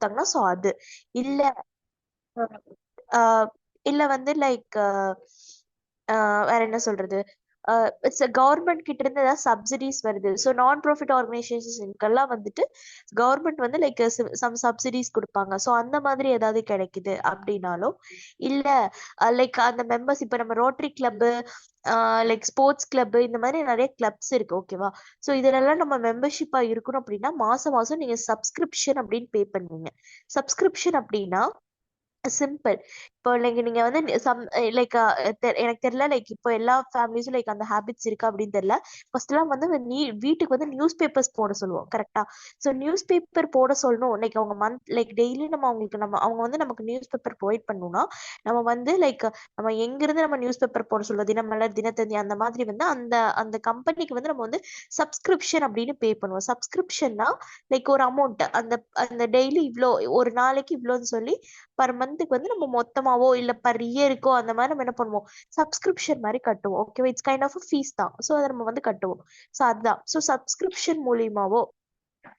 கொடுத்தாங்கன்னா சோ அது இல்ல ஆஹ் இல்ல வந்து லைக் வேற என்ன சொல்றது இட்ஸ் கவர்மெண்ட் கிட்ட இருந்து ஏதாவது சப்சிடிஸ் வருது ஸோ நான் ப்ராஃபிட் ஆர்கனைசேஷனுக்கெல்லாம் வந்துட்டு கவர்மெண்ட் வந்து லைக் சம் சப்சிடிஸ் கொடுப்பாங்க ஸோ அந்த மாதிரி ஏதாவது கிடைக்குது அப்படின்னாலும் இல்ல லைக் அந்த மெம்பர்ஸ் இப்போ நம்ம rotary club like sports club இந்த மாதிரி நிறைய கிளப்ஸ் இருக்கு ஓகேவா ஸோ இதுலெல்லாம் நம்ம மெம்பர்ஷிப்பா இருக்கணும் அப்படின்னா மாசம் மாசம் நீங்க சப்ஸ்கிரிப்ஷன் அப்படின்னு பே பண்ணுவீங்க சப்ஸ்கிரிப்ஷன் அப்படின்னா சிம்பிள் இப்போ லைக் நீங்க வந்து சம் லைக் எனக்கு தெரியல லைக் இப்போ எல்லா ஃபேமிலிஸும் லைக் அந்த ஹேபிட்ஸ் இருக்கு அப்படின்னு தெரியல ஃபர்ஸ்ட் எல்லாம் வந்து வீட்டுக்கு வந்து நியூஸ் பேப்பர்ஸ் போட சொல்லுவோம் கரெக்டா ஸோ நியூஸ் பேப்பர் போட சொல்லணும் லைக் அவங்க மந்த் லைக் டெய்லி நம்ம அவங்களுக்கு அவங்க வந்து நமக்கு நியூஸ் பேப்பர் ப்ரொவைட் பண்ணணும்னா நம்ம வந்து லைக் நம்ம எங்கிருந்து நம்ம நியூஸ் பேப்பர் போட சொல்லுவோம் தினமலர் தினத்தந்தி அந்த மாதிரி வந்து அந்த அந்த கம்பெனிக்கு வந்து நம்ம வந்து சப்ஸ்கிரிப்ஷன் அப்படின்னு பே பண்ணுவோம் சப்ஸ்கிரிப்ஷன்னா லைக் ஒரு அமௌண்ட் அந்த அந்த டெய்லி இவ்வளோ ஒரு நாளைக்கு இவ்வளோன்னு சொல்லி பர் மந்த்துக்கு வந்து நம்ம மொத்தமாவோ இல்ல பர் இயருக்கோ அந்த மாதிரி நம்ம என்ன பண்ணுவோம் சப்ஸ்கிரிப்ஷன் மாதிரி கட்டுவோம் ஓகேவா இட்ஸ் கைண்ட் ஆஃப் ஃபீஸ் தான் ஸோ அதை நம்ம வந்து கட்டுவோம் ஸோ அதுதான் ஸோ சப்ஸ்கிரிப்ஷன் மூலியமாவோ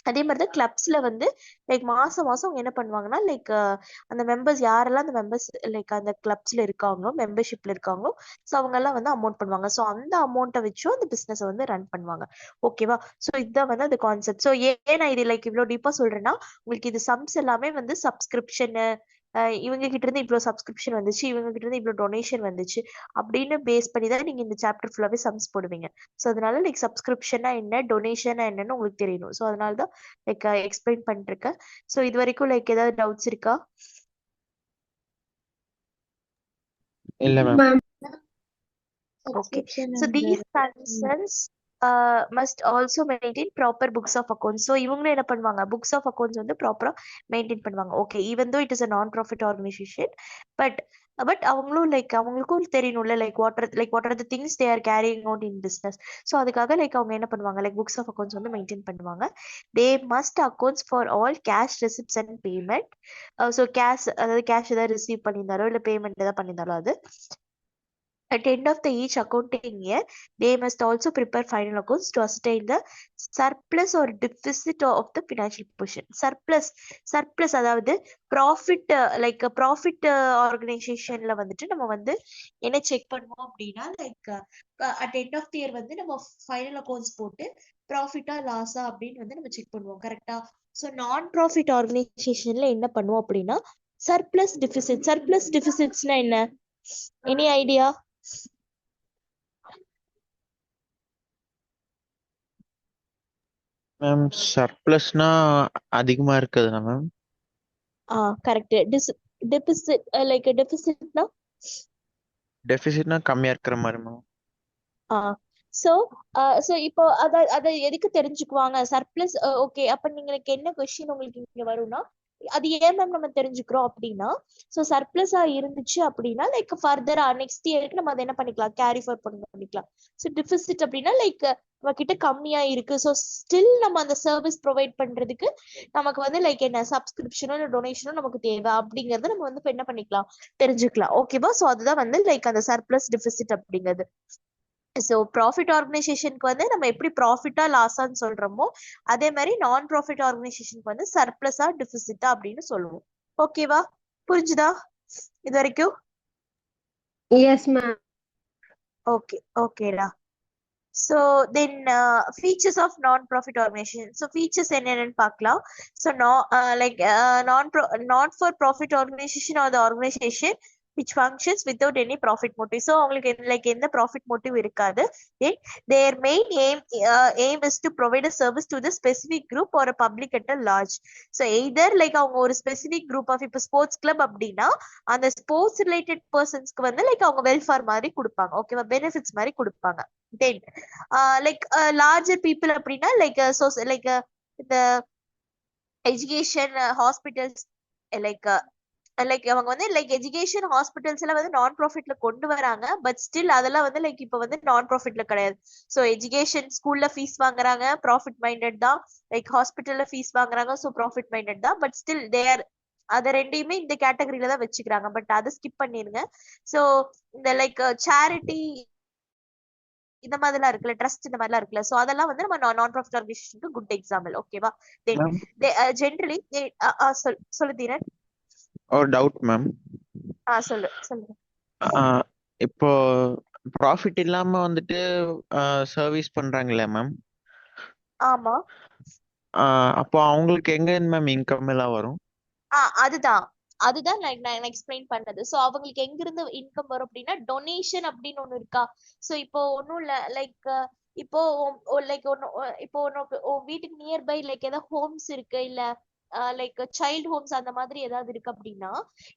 அதே மாதிரிதான் கிளப்ஸ்ல வந்து லைக் மாசம் மாசம் அவங்க என்ன பண்ணுவாங்கன்னா லைக் அந்த மெம்பர்ஸ் யாரெல்லாம் அந்த மெம்பர்ஸ் லைக் அந்த கிளப்ஸ்ல இருக்காங்களோ மெம்பர்ஷிப்ல இருக்காங்களோ ஸோ அவங்க எல்லாம் வந்து அமௌண்ட் பண்ணுவாங்க ஸோ அந்த அமௌண்ட்டை வச்சும் அந்த பிசினஸ் வந்து ரன் பண்ணுவாங்க ஓகேவா ஸோ இதுதான் வந்து அந்த கான்செப்ட் ஸோ ஏன் நான் இது லைக் இவ்வளவு டீப்பா சொல்றேன்னா உங்களுக்கு இது சம்ஸ் எல்லாமே வந்து சப்ஸ்கிரிப்ஷன் இவங்க கிட்ட இருந்து இவ்வளவு சப்ஸ்கிரிப்ஷன் வந்துச்சு இவங்க கிட்ட இருந்து இவ்வளவு டொனேஷன் வந்துச்சு அப்படின்னு பேஸ் பண்ணி தான் நீங்க இந்த சாப்டர் ஃபுல்லாவே சம்ஸ் போடுவீங்க ஸோ அதனால லைக் சப்ஸ்கிரிப்ஷனா என்ன டொனேஷனா என்னன்னு உங்களுக்கு தெரியணும் ஸோ அதனால தான் லைக் எக்ஸ்பிளைன் பண்ணிட்டு இருக்கேன் ஸோ இது வரைக்கும் லைக் ஏதாவது டவுட்ஸ் இருக்கா இல்ல ma'am. Okay. So these concerns must also maintain proper books of accounts. So இவங்களும் என்ன பண்ணுவாங்க books of accounts வந்து ப்ராப்பரா மெயின்டைன் பண்ணுவாங்க okay even though it is a non profit organisation but but அவங்களும் லைக் அவங்களுக்கும் தெரியணும்ல what are the things they are carrying out in business so அதுக்காக லைக் அவங்க என்ன பண்ணுவாங்க லைக் புக்ஸ் ஆஃப் அக்கௌண்ட்ஸ் வந்து மெயின்டைன் பண்ணுவாங்க they must accounts for all cash receipts and payment so cash அதாவது கேஷ் ஏதாவது ரிசீவ் பண்ணியிருந்தாலோ இல்லை பேமெண்ட் ஏதாவது பண்ணியிருந்தாலோ அது at the end of the each accounting year, they must also prepare final accounts to ascertain the surplus or deficit of the financial position. Surplus அதாவது profit like profit ஆர்கனைசேஷன்ல வந்துட்டு நம்ம வந்து என்ன செக் பண்ணுவோம் அப்படின்னா like at end of the year வந்து நம்ம ஃபைனல் அக்கௌண்ட்ஸ் போட்டு ப்ராஃபிட்டா லாஸா அப்படின்னு வந்து நம்ம செக் பண்ணுவோம் கரெக்டா ஸோ நான் ப்ராஃபிட் ஆர்கனைசேஷன்ல என்ன பண்ணுவோம் அப்படின்னா சர்ப்ளஸ் டெபிசிட்ஸ்னா என்ன எனி ஐடியா மேம் சர்ப்ளஸ்னா அதிகமா இருக்குதுண்ணா மேம் கரெக்ட் டெபிசிட் லைக் டெபிசிட்னா டெபிசிட்னா கம்மியா இருக்கிற மாதிரி மேம் சோ சோ இப்போ அத எதுக்கு தெரிஞ்சுக்குவாங்க சர்ப்ளஸ் ஓகே அப்ப நீங்களுக்கு என்ன கொஸ்டின் உங்களுக்கு இங்க வரும்னா அது ஏன் மேம் நம்ம தெரிஞ்சுக்கிறோம் அப்படின்னா சோ சர்ப்ளஸா இருந்துச்சு அப்படின்னா லைக் ஃபர்தரா நெக்ஸ்ட் இயருக்கு நம்ம அதை என்ன பண்ணிக்கலாம் கேரி ஃபார் பண்ணிக்கலாம் சோ டெபிசிட் அப்படின்னா லைக் நம்ம கிட்ட கம்மியா இருக்கு சோ ஸ்டில் நம்ம அந்த சர்வீஸ் ப்ரொவைட் பண்றதுக்கு நமக்கு வந்து லைக் என்ன சப்ஸ்கிரிப்ஷனோ இல்லை டொனேஷனோ நமக்கு தேவை அப்படிங்கறத நம்ம வந்து என்ன பண்ணிக்கலாம் தெரிஞ்சுக்கலாம் ஓகேவா சோ அதுதான் வந்து லைக் அந்த சர்ப்ளஸ் டெபிசிட் அப்படிங்கிறது ஸோ ப்ராஃபிட் ஆர்கனைசேஷனுக்கு வந்து நம்ம எப்படி ப்ராஃபிட்டா லாஸான்னு சொல்றோமோ அதே மாதிரி நான் ப்ராஃபிட் ஆர்கனைசேஷனுக்கு வந்து சர்ப்ளஸா டிஃபிசிட்டா அப்படின்னு சொல்லுவோம் ஓகேவா புரிஞ்சுதா இது வரைக்கும் எஸ் மேம் ஓகே ஓகேடா ஸோ தென் ஃபீச்சர்ஸ் ஆஃப் நான் ப்ராஃபிட் ஆர்கனைசேஷன் ஸோ ஃபீச்சர்ஸ் என்னென்னு பார்க்கலாம் ஸோ லைக் நான் for profit organisation R the organisation which functions without any profit motive so அவங்களுக்கு like எந்த profit motive இருக்காது then their main aim is to provide a service to the specific group or a public at a large so either like அவங்க ஒரு specific group of இப்போ sports club அப்படின்னா அந்த sports related பர்சன்ஸ்க்கு வந்து like அவங்க welfare மாதிரி கொடுப்பாங்க ஓகேவா பெனிஃபிட்ஸ் மாதிரி கொடுப்பாங்க then like larger people அப்படின்னா லைக் லைக் இந்த எஜுகேஷன் ஹாஸ்பிட்டல்ஸ் லைக் லைக் அவங்க வந்து லைக் எஜுகேஷன் ஹாஸ்பிட்டல்ஸ் எல்லாம் வந்து நான் ப்ராஃபிட்ல கொண்டு வராங்க பட் ஸ்டில் அதெல்லாம் வந்து லைக் இப்போ வந்து நான் ப்ராஃபிட்ல கிடையாது ஸோ எஜுகேஷன் ஸ்கூல்ல ஃபீஸ் வாங்குறாங்க ப்ராஃபிட் மைண்டட் தான் லைக் ஹாஸ்பிட்டல்ல ஃபீஸ் வாங்குறாங்க ஸோ ப்ராஃபிட் மைண்டட் தான் பட் ஸ்டில் தேர் அதை ரெண்டையுமே இந்த கேட்டகரியில தான் வச்சுக்கிறாங்க பட் அதை ஸ்கிப் பண்ணிருங்க ஸோ இந்த லைக் சேரிட்டி இந்த மாதிரிலாம் இருக்குல்ல, ட்ரஸ்ட் இந்த மாதிரிலாம் இருக்குல்ல, சோ அதெல்லாம் வந்து நம்ம நான் ப்ராஃபிட் ஆர்கனைசேஷனுக்கு குட் எக்ஸாம்பிள். ஓகேவா? தென் மேம் ஜென்ரலி சொல்லு தீரன். ஒரு டவுட் மேம். சொல்லுங்க. இப்போ ப்ராஃபிட் இல்லாம வந்துட்டு சர்வீஸ் பண்றாங்களே மேம், ஆமா. அப்போ அவங்களுக்கு எங்க மேம் இன்கம் எல்லாம் வரும்? அதுதான் அதுதான் நான் எக்ஸ்பிளைன் பண்ணது. சோ அவங்களுக்கு எங்க இருந்து இன்கம் வரும் அப்படின்னா, டொனேஷன் அப்படின்னு ஒண்ணு இருக்கா. சோ இப்போ ஒண்ணும் இல்ல, லைக் இப்போ லைக் இப்போ உன் வீட்டுக்கு நியர்பை லைக் ஏதாவது ஹோம்ஸ் இருக்கு, இல்ல லைக் சைல்ட் ஹோம்ஸ் அந்த மாதிரி ஏதாவது இருக்கு அப்படின்னா,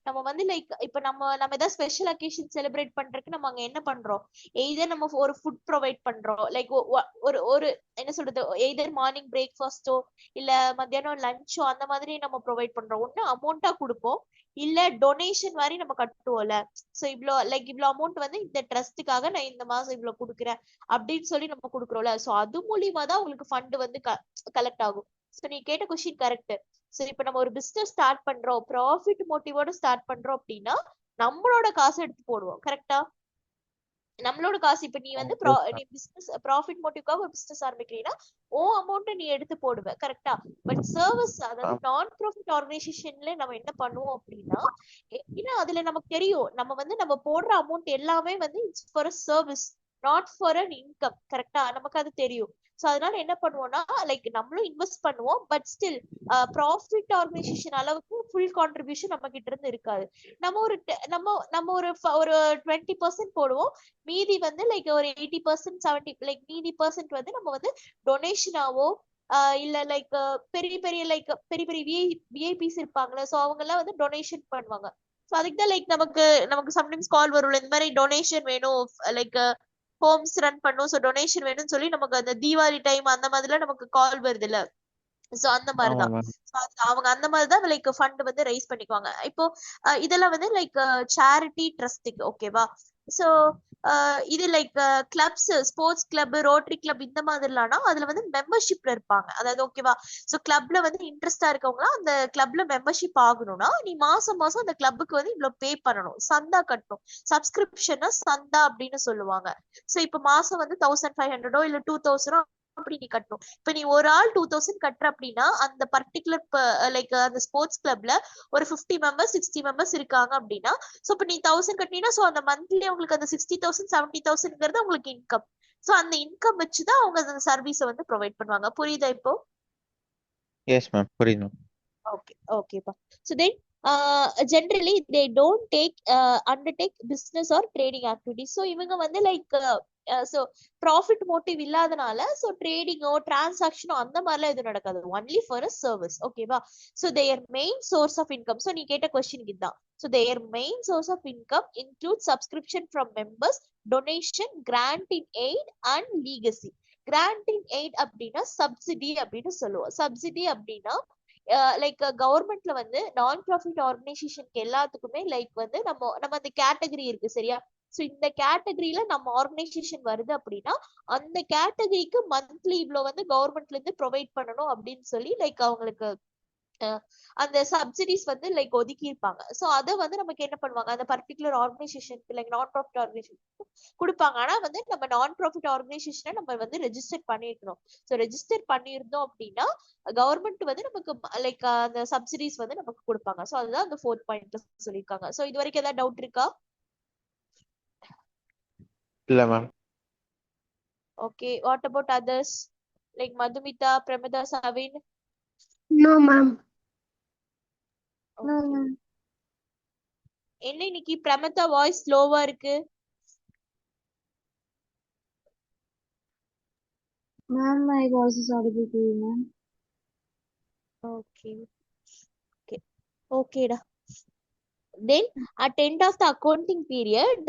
நம்ம வந்து லைக் இப்ப நம்ம ஏதாவது ஸ்பெஷல் அக்கேஷன் செலிப்ரேட் பண்றதுக்கு நம்ம அங்க என்ன பண்றோம், எய்தர் நம்ம ஒரு ஃபுட் ப்ரொவைட் பண்றோம், லைக் ஒரு ஒரு என்ன சொல்றது, எய்தர் மார்னிங் பிரேக்ஃபாஸ்டோ இல்ல மத்தியானம் லஞ்சோ அந்த மாதிரி நம்ம ப்ரொவைட் பண்றோம். ஒண்ணு அமௌண்டா கொடுப்போம், இல்ல டொனேஷன் மாதிரி நம்ம கட்டுவோம்ல. சோ இவ்வளவு அமௌண்ட் வந்து இந்த ட்ரஸ்டுக்காக நான் இந்த மாசம் இவ்வளவு கொடுக்குறேன் அப்படின்னு சொல்லி நம்ம கொடுக்குறோம்ல. சோ அது மூலியமா தான் உங்களுக்கு ஃபண்ட் வந்து கலெக்ட் ஆகும். சோ நீ கேட்ட கொஸ்டின் கரெக்ட். சரி, இப்ப நம்ம ஒரு பிசினஸ் ஸ்டார்ட் பண்றோம், ப்ராஃபிட் மோட்டிவோட ஸ்டார்ட் பண்றோம் அப்படின்னா நம்மளோட காசு எடுத்து போடுவோம். கரெக்டா? நம்மளோட காசு. இப்ப நீ வந்து நீ பிசினஸ் ப்ராஃபிட் மோட்டிவ்காக ஒரு பிசினஸ் ஆரம்பிக்கிறீன்னா ஓ அமௌண்ட் நீ எடுத்து போடுவ. கரெக்டா? பட் சர்வீஸ், அதாவது நான் ப்ராஃபிட் ஆர்கனைசேஷன்ல நம்ம என்ன பண்ணுவோம் அப்படின்னா, ஏன்னா அதுல நமக்கு தெரியும் நம்ம வந்து நம்ம போடுற அமௌண்ட் எல்லாமே வந்து it's for a service, not for an income. கரெக்டா? நமக்கு அது தெரியும். சோ அதனால என்ன பண்ணுவோம்னா, லைக் நம்மளும் இன்வெஸ்ட் பண்ணுவோம், பட் ஸ்டில் ப்ராஃபிட் ஆர்கனைசேஷன் அளவுக்கு ஃபுல் கான்ட்ரிபியூஷன் நம்ம கிட்ட இருந்து இருக்காது. நம்ம ஒரு நம்ம ஒரு 20% போடுவோம், மீதி வந்து லைக் ஒரு 80% 70 லைக் மீதி பர்சன்ட் வந்து நம்ம வந்து டொனேஷனாவோ இல்ல லைக் பெரிய பெரிய லைக் பெரிய பெரிய விஐபிஸ் இருப்பாங்கல்ல, சோ அவங்க எல்லாம் வந்து டொனேஷன் பண்ணுவாங்க. சோ அதுக்கு தான் லைக் நமக்கு சம்டைம்ஸ் கால் வரும்ல, இந்த மாதிரி டொனேஷன் வேணும், லைக் ஹோம்ஸ் ரன் பண்ணும், சோ டொனேஷன் வேணும்னு சொல்லி நமக்கு அந்த தீபாவளி டைம் அந்த மாதிரிலாம் நமக்கு கால் வருது இல்ல. சோ அந்த ஆமா மாதிரிதான். மேம். அவங்க அந்த மாதிரிதான் லைக் ஃபண்ட் வந்து ரைஸ் பண்ணிக்குவாங்க. இப்போ இதெல்லாம் வந்து லைக் சேரிட்டி ட்ரஸ்டுக்கு. ஓகேவா? சோ இது like clubs, sports club, rotary club இந்த மாதிரிலாம்னா அதுல வந்து மெம்பர்ஷிப்ல இருப்பாங்க. அதாவது ஓகேவா, சோ கிளப்ல வந்து இன்ட்ரெஸ்டா இருக்கவங்களா அந்த கிளப்ல மெம்பர்ஷிப் ஆகணும்னா நீ மாசம் மாசம் அந்த கிளப்புக்கு வந்து இவ்வளவு பே பண்ணணும், சந்தா கட்டணும். சப்ஸ்கிரிப்ஷன் சந்தா அப்படின்னு சொல்லுவாங்க. சோ இப்ப மாசம் வந்து 1500 இல்ல 2000 அப்படி நீ கட்டணும். இப்ப நீ ஒரு ஆள் 2000 கட்டுற அப்படின்னா அந்த பர்டிகுலர் லைக் அந்த ஸ்போர்ட்ஸ் கிளப்ல ஒரு 50 மெம்பர்ஸ் 60 மெம்பர்ஸ் இருக்காங்க அப்படின்னா, சோ இப்ப நீ 1000 கட்டினா, சோ அந்த மந்த்லி உங்களுக்கு அந்த 60,000 70,000ங்கிறது உங்களுக்கு இன்கம். சோ அந்த இன்கம் வச்சுதான் அவங்க அந்த சர்வீஸை வந்து ப்ரொவைட் பண்ணுவாங்க. புரியுதா இப்போ? எஸ் மேம், புரியுது. ஓகேப்பா. So then generally they don't undertake business or trading activity. So இவங்க வந்து லைக் ஸோ ப்ராஃபிட் மோட்டிவ் இல்லாதனால ஸோ ட்ரேடிங்கோ டிரான்சாக்ஷனோ அந்த மாதிரிலாம் எதுவும் நடக்காது. Only for a service. ஓகேவா? So their main source of income. So நீ கேட்ட கொஸ்டின் இதுதான். So their main source of income include subscription from members, donation, grant in aid and legacy. Grant in aid அப்படின்னா subsidy அப்படின்னு சொல்லுவோம். Subsidy அப்படின்னா like கவர்மெண்ட்ல வந்து நான் ப்ராஃபிட் ஆர்கனைசேஷனுக்கு எல்லாத்துக்குமே லைக் வந்து நம்ம அந்த கேட்டகரி இருக்கு சரியா. சோ இந்த கேட்டகரியில நம்ம ஆர்கனைசேஷன் வருது அப்படின்னா அந்த கேட்டகரிக்கு மந்த்லி இவ்வளவு வந்து கவர்மெண்ட்ல இருந்து ப்ரொவைட் பண்ணணும் அப்படின்னு சொல்லி லைக் அவங்களுக்கு அந்த சப்சிடிஸ் வந்து லைக் ஒதுக்கி இருப்பாங்க. சோ அதை வந்து நமக்கு என்ன பண்ணுவாங்க, அந்த பர்டிகுலர் ஆர்கனைசேஷனுக்கு லைக் நான் ப்ராஃபிட் ஆர்கனைசேஷன் கொடுப்பாங்க. ஆனா வந்து நம்ம நான் ப்ராஃபிட் ஆர்கனைசேஷனை நம்ம வந்து ரெஜிஸ்டர் பண்ணிருக்கணும். ஸோ ரெஜிஸ்டர் பண்ணியிருந்தோம் அப்படின்னா கவர்மெண்ட் வந்து நமக்கு லைக் அந்த சப்சிடிஸ் வந்து நமக்கு கொடுப்பாங்க. ஸோ அதுதான் அந்த 4th பாயிண்ட்ல சொல்லியிருக்காங்க. ஸோ இது வரைக்கும் ஏதாவது டவுட் இருக்கா? இல்ல ma'am. Okay, what about others like Madhumita, Pramita, Savin? No, ma'am. No, ma'am. என்ன இன்னைக்கு பிரமிதா வாய்ஸ் ஸ்லோவா இருக்கு? Ma'am, my voice is audible to you, ma'am. Okay. Okay da. Then at end of the accounting period,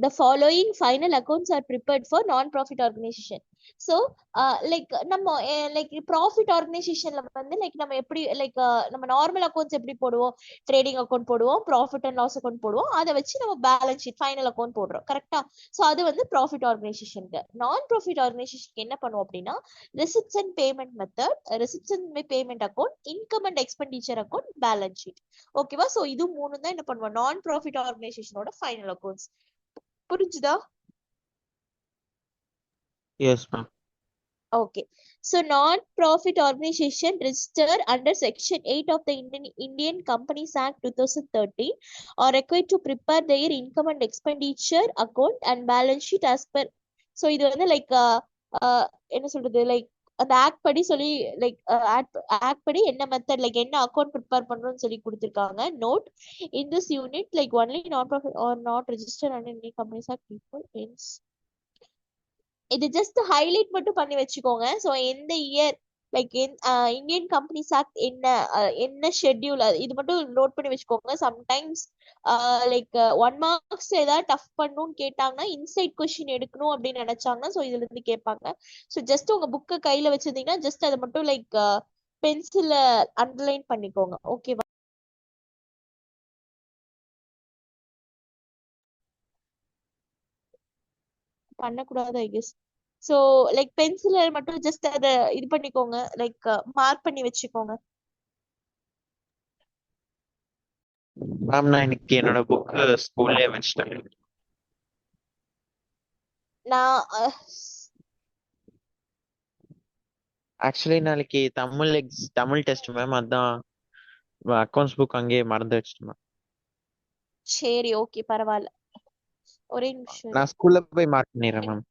the following final accounts are prepared for non-profit organization. So like நம்ம like profit ஆர்கனைசேஷன்ல வந்து like நம்ம எப்படி like நம்ம normal accounts எப்படி போடுவோம், trading account போடுவோம், profit and loss account போடுவோம், அதை வச்சு நம்ம பேலன்ஸ் ஷீட் ஃபைனல் அக்கௌண்ட் போடுறோம். கரெக்டா? சோ அது வந்து ப்ராஃபிட் ஆர்கனைசேஷனுக்கு. நான் ப்ராஃபிட் ஆர்கனைசேஷனுக்கு என்ன பண்ணுவோம் அப்படின்னா receipts and payment method, receipts and payment account, income and expenditure account, balance sheet. ஓகேவா? சோ இது மூணு தான் என்ன பண்ணுவோம் நான் ப்ராஃபிட் ஆர்கனைசேஷனோட ஃபைனல் அக்கௌண்ட்ஸ். புரிஞ்சுதா? Yes, ma'am. Okay. So non-profit organization registered under Section 8 of the Indian Companies Act 2013 are required to prepare their income and expenditure account and balance sheet as per. So இது வந்து like என்ன சொல்றது like அந்த act படி சொல்லி like act படி என்ன method like என்ன அக்கௌண்ட் ப்ரிப்பேர் பண்றோம்னு சொல்லி கொடுத்துருக்காங்க. Note in this unit like only நான் profit R not register under Indian companies act people இன்ஸ் இது ஜஸ்ட் ஹைலைட் மட்டும் பண்ணி வச்சுக்கோங்க. ஸோ எந்த year like Indian companies act என்ன ஷெட்யூல் இது மட்டும் நோட் பண்ணி வச்சுக்கோங்க. சம்டைம்ஸ் லைக் 1 மார்க்ஸ் ஏதாவது டஃப் பண்ணணும்னு கேட்டாங்கன்னா இன்சைட் கொஸ்டின் எடுக்கணும் அப்படின்னு நினைச்சாங்கன்னா ஸோ இதுல இருந்து கேட்பாங்க. ஸோ ஜஸ்ட் உங்க புக்கை கையில வச்சிருந்தீங்கன்னா ஜஸ்ட் அதை மட்டும் லைக் பென்சில அண்டர்லைன் பண்ணிக்கோங்க. ஓகேவா? பண்ணக்கூடாது ஐ கெஸ். ஸோ லைக் பென்சில மட்டும் ஜஸ்ட் அதை இது பண்ணிக்கோங்க லைக் மார்க் பண்ணி வச்சுக்கோங்க. மேம் நான் இன்னைக்கு என்னோட புக்கு ஸ்கூல்லே வச்சுட்டேன். நான் ஆக்சுவலி நாளைக்கு தமிழ் டெஸ்ட் மேம், அதான் அக்கௌண்ட்ஸ் புக் அங்கேயே மறந்து வச்சுட்டேன் மேம். சரி ஓகே பரவாயில்ல. ஒரே நிமிஷம். நான் ஸ்கூல்ல போய் மார்க் பண்ணிடுறேன் மேம்.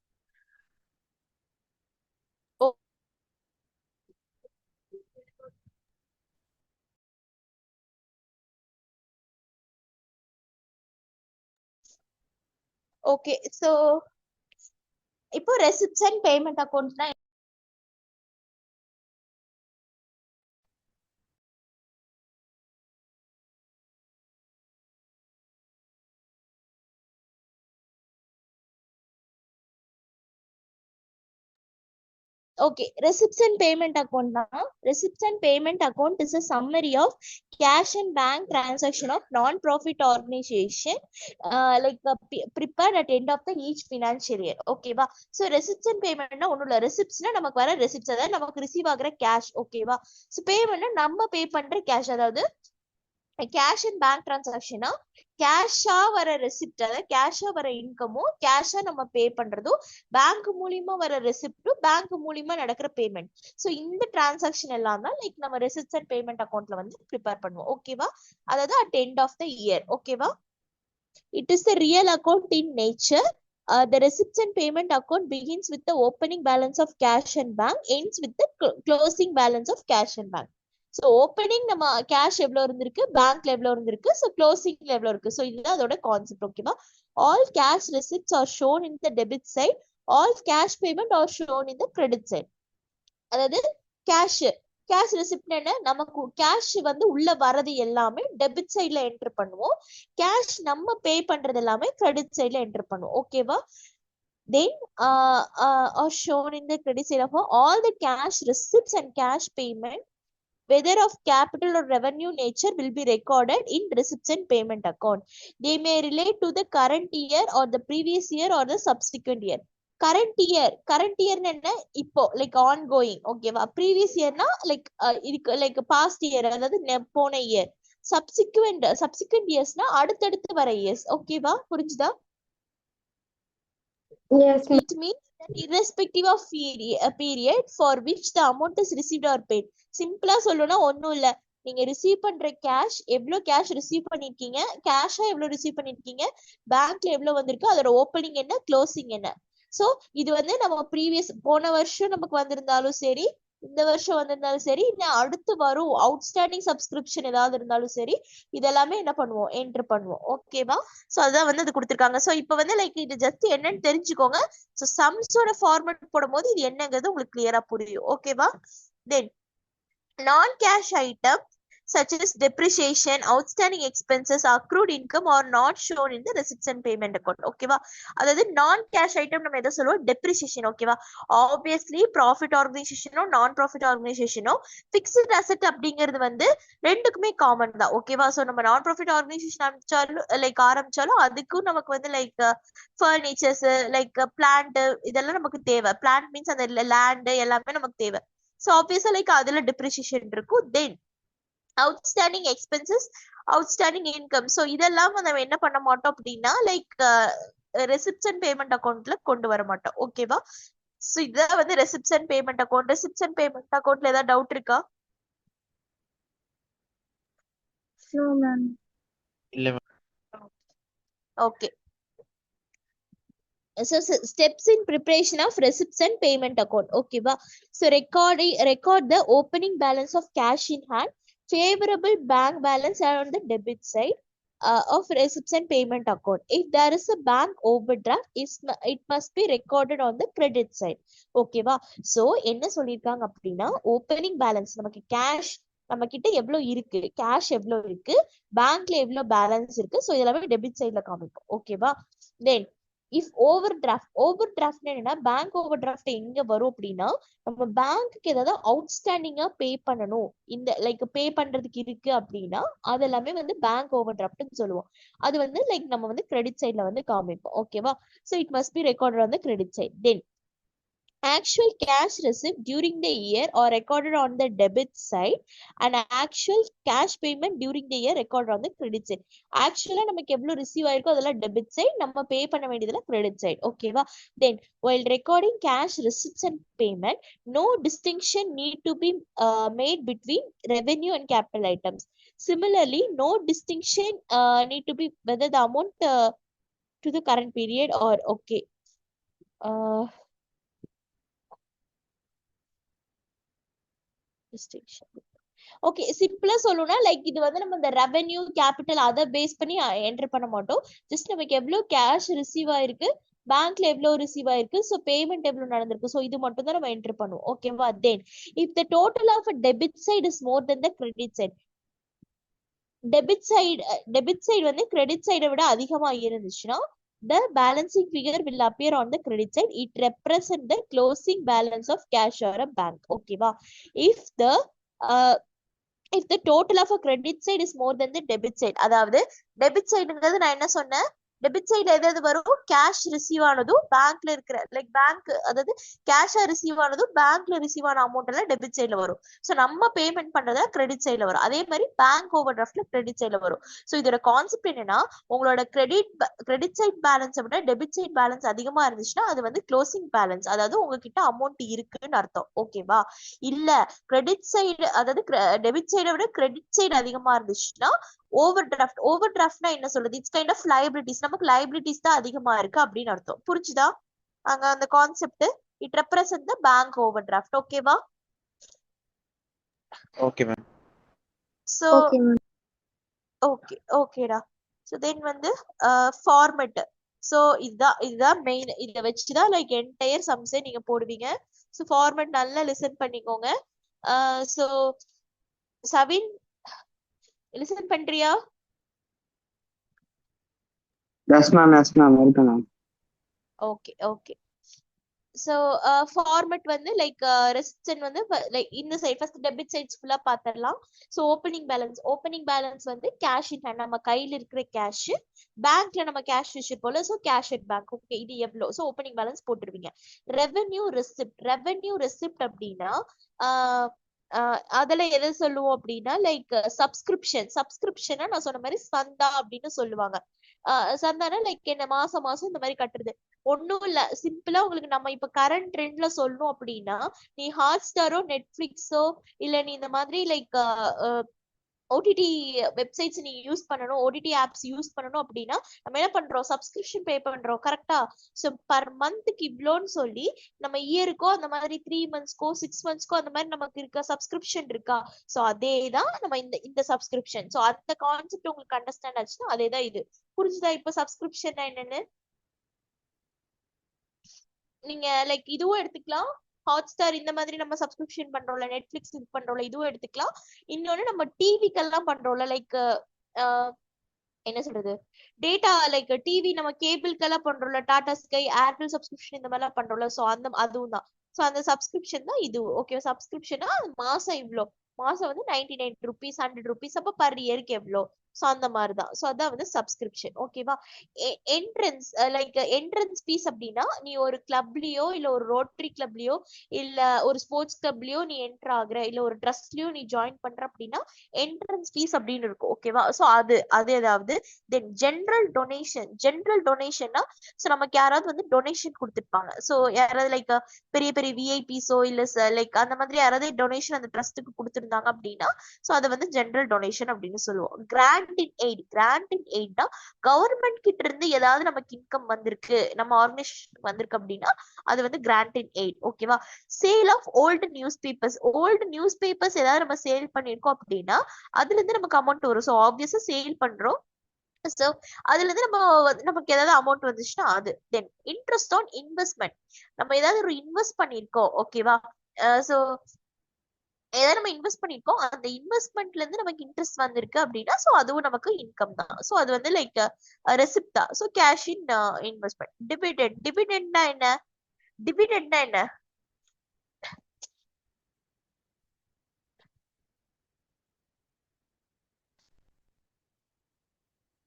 ஓகே. ஸோ இப்போ ரெசிப்ட்ஸ் அண்ட் பேமெண்ட் அக்கௌண்ட்ஸ்னா okay, receipts and payment account now. Receipts and payment account is a summary of cash and bank transaction of non-profit organization prepared at end of the each financial year. Okay va? So receipts and payment na onnu illa. Receipts na namakku vara receipts adha namakku receive agra cash. Okay va? So payment na நம்ம pay பண்ற cash, அதாவது cash and bank டிரான்சாக்ஷனா கேஷா வர receipt, அதாவது கேஷா வர இன்கமும் கேஷா நம்ம பே பண்றதும் bank மூலியமா வர ரெசிப்டும் பேங்க் மூலியமா நடக்கிற பேமெண்ட். ஸோ இந்த டிரான்சாக்ஷன் எல்லாம் தான் லைக் நம்ம ரெசிப்ட்ஸ் அண்ட் பேமெண்ட் அக்கௌண்ட்ல வந்து ப்ரிப்பேர் பண்ணுவோம். ஓகேவா? அதாவது at end of the year. ஓகேவா? It is the real account in nature. The receipts and payment account begins with the opening balance of cash and bank, ends with the closing balance of cash and bank. So opening நம்ம cash எவ்வளோ இருந்திருக்கு, பேங்க்ல எவ்வளோ இருந்திருக்கு, so க்ளோசிங்ல எவ்வளோ இருக்கு. So இதுதான் அதோட கான்செப்ட். ஓகேவா? All cash receipts are shown in the debit side, all cash payment are shown in the credit side. அதாவது கேஷ் ரெசிப்ட் என்ன, நமக்கு கேஷ் வந்து உள்ள வரது எல்லாமே டெபிட் சைட்ல என்டர் பண்ணுவோம், கேஷ் நம்ம பே பண்றது எல்லாமே கிரெடிட் சைட்ல என்டர் பண்ணுவோம். ஓகேவா? Then are shown in the credit side of all the cash receipts and cash payment, whether of capital or revenue nature, will be recorded in receipts and payment account. They may relate to the current year or the previous year or the subsequent year. current year என்ன, இப்போ like ongoing. ஓகேவா? previous yearனா like இதுக்கு like past year, அதாவது போன year. subsequent yearsனா அடுத்தடுத்து வர years. ஓகேவா? புரிஞ்சுதா? Yes, It means that irrespective of period for which the amount is received or paid. சிம்பிளா சொல்லணும்னா ஒன்னும் இல்ல, நீங்க ரிசீவ் பண்ற கேஷ் எவ்வளவு கேஷ் ரிசீவ் பண்ணிருக்கீங்க, கேஷா எவ்வளவு ரிசீவ் பண்ணிருக்கீங்க, பேங்க்ல எவ்வளவு வந்திருக்கு, அதோட ஓப்பனிங் என்ன, க்ளோசிங் என்ன. சோ இது வந்து நம்ம ப்ரீவியஸ் போன வருஷம் நமக்கு வந்திருந்தாலும் சரி, இந்த வருஷம் வந்திருந்தாலும் சரி, இன்னும் அடுத்து வரும் அவுட்ஸ்டாண்டிங் சப்ஸ்கிரிப்ஷன் ஏதாவது இருந்தாலும் சரி, இதெல்லாமே என்ன பண்ணுவோம், என்டர் பண்ணுவோம். ஓகேவா? சோ அதான் வந்து அது கொடுத்திருக்காங்க. சோ இப்போ வந்து லைக் இது ஜஸ்ட் என்னன்னு தெரிஞ்சுக்கோங்க. சோ சம்ஸோட ஃபார்மட் போடும்போது இது என்னங்கிறது உங்களுக்கு கிளியரா புரியும். ஓகேவா? தென் non-cash item such as depreciation, outstanding expenses, accrued income are not shown in the receipts and payment account. ஓகேவா? அதாவது non-cash item நம்ம எதை சொல்லுவோம், depreciation. ஓகேவா? ஆப்வியஸ்லி ப்ராஃபிட் ஆர்கனைசேஷனோ நான் ப்ராஃபிட் ஆர்கனைசேஷனோ பிக்ஸ்ட் அசெட் அப்படிங்கிறது வந்து ரெண்டுக்குமே காமன் தான். ஓகேவா? ஸோ நம்ம நான் ப்ராஃபிட் ஆர்கனைசேஷன் ஆரம்பிச்சாலும் அதுக்கும் நமக்கு வந்து லைக் ஃபர்னிச்சர்ஸ் லைக் பிளான்ட் இதெல்லாம் நமக்கு தேவை. பிளான்ட் மீன்ஸ் அந்த லேண்ட் எல்லாமே நமக்கு தேவை. So obviously like அதுல depreciation இருக்கும். Then outstanding expenses, outstanding income. So இதெல்லாம் நம்ம என்ன பண்ண மாட்டோம் அப்படின்னா லைக் receipts and payment accountல கொண்டு வர மாட்டோம். ஓகேவா? சோ இதுதான் வந்து receipts and payment account. Receipts and payment அக்கௌண்ட்ல ஏதாவது டவுட் இருக்கா? No, ma'am. இல்ல ma'am. Okay. So steps in preparation of receipts and payment account. Okay va. So record the opening balance of cash in hand, favorable bank balance on the debit side of receipts and payment account. If there is a bank overdraft, it must be recorded on the credit side. Okay va. So என்ன சொல்லிருக்காங்க அப்படின்னா opening balance நமக்கு cash நம்ம கிட்ட எவ்வளவு இருக்கு, cash எவ்வளவு இருக்கு, பேங்க்ல எவ்வளவு பேலன்ஸ் இருக்கு, ஸோ இதெல்லாமே டெபிட் சைட்ல காமிக்கும். ஓகேவா. தென் இஃப் ஓவர் டிராஃப்ட் என்னன்னா பேங்க் ஓவர் டிராஃப்ட் எங்க வரும் அப்படின்னா நம்ம பேங்க்கு ஏதாவது அவுட்ஸ்டாண்டிங்கா பே பண்ணணும், இந்த லைக் பே பண்றதுக்கு இருக்கு அப்படின்னா அதெல்லாமே வந்து பேங்க் ஓவர் டிராஃப்ட்னு சொல்லுவோம். அது வந்து லைக் நம்ம வந்து கிரெடிட் சைட்ல வந்து காமிப்போம். ஓகேவா. So it must be recorded on the credit side. Then actual cash received during the year or recorded on the debit side and actual cash payment during the year recorded on the credit side. Actually நமக்கு எவ்வளவு receive ஆயிருக்கோ அதெல்லாம் debit side, நம்ம பே பண்ண வேண்டியதெல்லாம் credit side. ஓகேவா. தென் while recording cash receipts and payment, no distinction need to be made between revenue and capital items. Similarly, no distinction need to be whether the amount to the current period or okay. Okay, சிம்பிளா சொல்லணும்னா like இது வந்து நம்ம இந்த revenue capital அதை base பண்ணி enter பண்ண மாட்டோம். ஜஸ்ட் நமக்கு எவ்வளவு கேஷ் ரிசீவ் ஆயிருக்கு, பேங்க்ல எவ்வளவு ரிசீவ் ஆயிருக்கு, ஸோ பேமெண்ட் எவ்வளவு நடந்திருக்கு, ஸோ இது மட்டும் தான் நம்ம என்டர் பண்ணுவோம். ஓகேவா. Then if the total of debit side is more than the credit side, debit side வந்து கிரெடிட் சைடை விட அதிகமா இருந்துச்சுன்னா the balancing figure will appear on the credit side. It represents the closing balance of cash or a bank. Okay va. If the total of a credit side is more than the debit side, அதாவது debit சைடுங்கிறது நான் என்ன சொன்னேன், debit சைடுல எதாவது வரும், cash receive ஆனதும் பேங்க்ல இருக்கிற லைக் பேங்க் அதாவது கேஷா ரிசீவ் ஆனதும் பேங்க்ல ரிசீவ் ஆன அமௌண்ட் எல்லாம் டெபிட் சைட்ல வரும். ஸோ நம்ம பேமெண்ட் பண்றதா கிரெடிட் சைட்ல வரும். அதே மாதிரி பேங்க் ஓவர் டிராஃப்ட்ல கிரெடிட் சைட்ல வரும். ஸோ இதோட கான்செப்ட் என்னன்னா உங்களோட கிரெடிட் சைட் பேலன்ஸை விட டெபிட் சைட் பேலன்ஸ் அதிகமா இருந்துச்சுன்னா அது வந்து க்ளோசிங் பேலன்ஸ், அதாவது உங்ககிட்ட அமௌண்ட் இருக்குன்னு அர்த்தம். ஓகேவா. இல்ல கிரெடிட் சைடு அதாவது டெபிட் சைடை விட கிரெடிட் சைடு அதிகமா இருந்துச்சுன்னா ஓவர் டிராஃப்ட்னா என்ன சொல்றது, இட்ஸ் கைண்ட் ஆஃப் லைபிலிட்டிஸ், நமக்கு லைபிலிட்டிஸ் தான் அதிகமா இருக்கு அப்படின்னு அர்த்தம். புரிஞ்சுதா அங்க அந்த concept. It represent the bank overdraft. ஓகேவா. Okay ma'am. So Okay, ma'am. ஓகேடா. சோ தென் வந்து ஃபார்மட். சோ இதுதான் மெயின். இத வச்சுதான் லைக் என்டையர் சம்ஸே நீங்க போடுவீங்க. சோ ஃபார்மட் நல்லா லிசன் பண்ணிக்கோங்க. சோ சவின் லிசன் பண்றியா? Yes, ma'am. Welcome, ma'am. Okay. So format வந்து லைக் ரெசிப்ட்ஸ் வந்து லைக் இந்த சைடு ஃபர்ஸ்ட் டெபிட் சைட்ஸ் ஃபுல்லா பாத்திரலாம். சோ ஓப்பனிங் பேலன்ஸ் வந்து கேஷ் இன் ஹேண்ட், நம்ம கையில இருக்கிற கேஷ், பேங்க்ல நம்ம கேஷ் வச்சிருப்போம்ல, so cash at bank. Okay, இது எவ்வளவு, சோ ஓப்பனிங் பேலன்ஸ் போட்டுருவீங்க. ரெவென்யூ ரெசிப்ட் அப்படின்னா அதுல எதை சொல்லுவோம் அப்படின்னா லைக் சப்ஸ்கிரிப்ஷனா நான் சொன்ன மாதிரி சந்தா அப்படின்னு சொல்லுவாங்க. சந்தானா லைக் என்ன மாசம் இந்த மாதிரி கட்டுறது ஒன்னும் இல்ல. சிம்பிளா உங்களுக்கு நம்ம இப்ப கரண்ட் ட்ரெண்ட்ல சொல்லணும் அப்படின்னா நீ ஹாட் ஸ்டாரோ நெட்ஃபிளிக்ஸோ இல்ல நீ இந்த மாதிரி லைக் ஓடிடி வெப்சைட்ஸ் நீ யூஸ் பண்ணணும், ஓடிடி ஆப்ஸ் யூஸ் பண்ணணும் அப்படின்னா நம்ம என்ன பண்றோம், சப்ஸ்கிரிப்ஷன் பே பண்றோம். கரெக்டா. ஸோ பர் மந்த்துக்கு இவ்வளோன்னு சொல்லி நம்ம இயருக்கோ அந்த மாதிரி 3 monthsக்கோ 6 monthsக்கோ அந்த மாதிரி நமக்கு இருக்க சப்ஸ்கிரிப்ஷன் இருக்கா. ஸோ அதே தான் நம்ம இந்த சப்ஸ்கிரிப்ஷன். ஸோ அந்த கான்செப்ட் உங்களுக்கு அண்டர்ஸ்டாண்ட் ஆச்சுன்னா அதே தான் இது. புரிஞ்சுதா இப்போ சப்ஸ்கிரிப்ஷன் என்னன்னு? நீங்க லைக் இதுவும் எடுத்துக்கலாம், ஹாட் ஸ்டார் இந்த மாதிரி நம்ம சப்ஸ்கிரிப்ஷன் பண்றோம்ல, நெட்ஃபிளிக்ஸ் இது பண்றோம்ல, இதுவும் எடுத்துக்கலாம். இன்னொன்னு நம்ம டிவிக்கெல்லாம் பண்றோம்ல லைக் என்ன சொல்றது டேட்டா லைக் டிவி நம்ம கேபிள்க்கெல்லாம் பண்றோம்ல, டாடா ஸ்கை, ஏர்டெல் சப்ஸ்கிரிப்ஷன் இந்த மாதிரிலாம் பண்றோம்ல, ஸோ அதுவும் தான். ஸோ அந்த சப்ஸ்கிரிப்ஷன் தான் இது. ஓகே, சப்ஸ்கிரிப்ஷனா மாசம் இவ்வளோ, மாசம் வந்து 99 rupees 100 rupees, அப்ப பர் இயருக்கு எவ்வளோ, ஸோ அந்த மாதிரிதான். ஸோ அதான் வந்து சப்ஸ்கிரிப்ஷன். ஓகேவா? என்ட்ரன்ஸ் லைக் என்ட்ரன்ஸ் ஃபீஸ் அப்படின்னா நீ ஒரு கிளப்லயோ இல்ல ஒரு ரோட்டரி கிளப்லயோ இல்ல ஒரு ஸ்போர்ட்ஸ் கிளப்லயோ நீ என்டர் ஆகுற, இல்ல ஒரு ட்ரஸ்ட்லயோ நீ ஜாயின் பண்ற அப்படின்னா என்ட்ரன்ஸ் ஃபீஸ் அப்படின்னு இருக்கும். ஓகேவா? ஸோ அது ஏதாவது. தென் ஜென்ரல் டொனேஷன்னா ஸோ நமக்கு யாராவது வந்து டொனேஷன் கொடுத்துருப்பாங்க. ஸோ யாராவது லைக் பெரிய பெரிய விஐபிஸோ இல்ல லைக் அந்த மாதிரி யாராவது டொனேஷன் அந்த ட்ரஸ்ட்டுக்கு கொடுத்துருந்தாங்க அப்படின்னா ஸோ அதை வந்து ஜென்ரல் டொனேஷன் அப்படின்னு சொல்லுவோம். கிராண்ட் இன் எய்ட்னா கவர்மெண்ட் கிட்ட இருந்து ஏதாவது நமக்கு இன்கம் வந்திருக்கு, நம்ம ஆர்கனைசேஷன் வந்திருக்கு அப்படின்னா அது வந்து கிராண்ட் இன் எய்ட். ஓகேவா? Sale of old newspapers ஏதாவது நம்ம சேல் பண்ணிருக்கோம் அப்படின்னா அதுல இருந்து நமக்கு அமௌண்ட் வரும். ஸோ ஆப்வியஸா சேல் பண்றோம். ஸோ அதுல இருந்து நமக்கு ஏதாவது அமௌண்ட் வந்துச்சுன்னா அது. தென் இன்ட்ரெஸ்ட் ஆன் இன்வெஸ்ட்மெண்ட், நம்ம ஏதாவது ஒரு இன்வெஸ்ட் பண்ணிருக்கோம். ஓகேவா? ஸோ ஏதாவது நம்ம இன்வெஸ்ட் பண்ணிருக்கோம், அந்த இன்வெஸ்ட்மெண்ட்ல இருந்து நமக்கு இன்ட்ரெஸ்ட் வந்திருக்கு அப்படின்னா ஸோ அதுவும் நமக்கு இன்கம் தான். ஸோ அது வந்து லைக் ரெசிப்ட் தான். So cash in investment. டிவிடெண்ட்னா என்ன? டிவிடெண்ட்னா என்ன?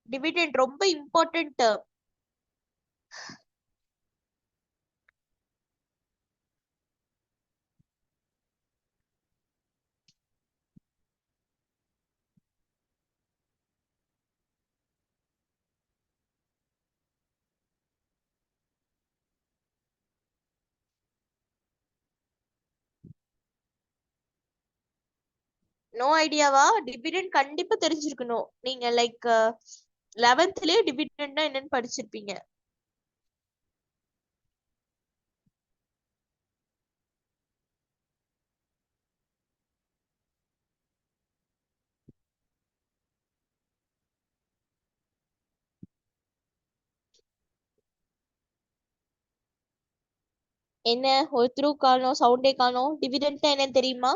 டிவிடெண்ட் ரொம்ப இம்பார்ட்டன்ட். நோ ஐடியாவா? டிவிடெண்ட் கண்டிப்பா தெரிஞ்சிருக்கணும். நீங்க லைக் 11th டிவிடெண்ட்னா என்னன்னு படிச்சிருப்பீங்க. என்ன ஒருத்தரும் காணோம், சவுண்டே காணோம். டிவிடெண்ட்னா என்னன்னு தெரியுமா?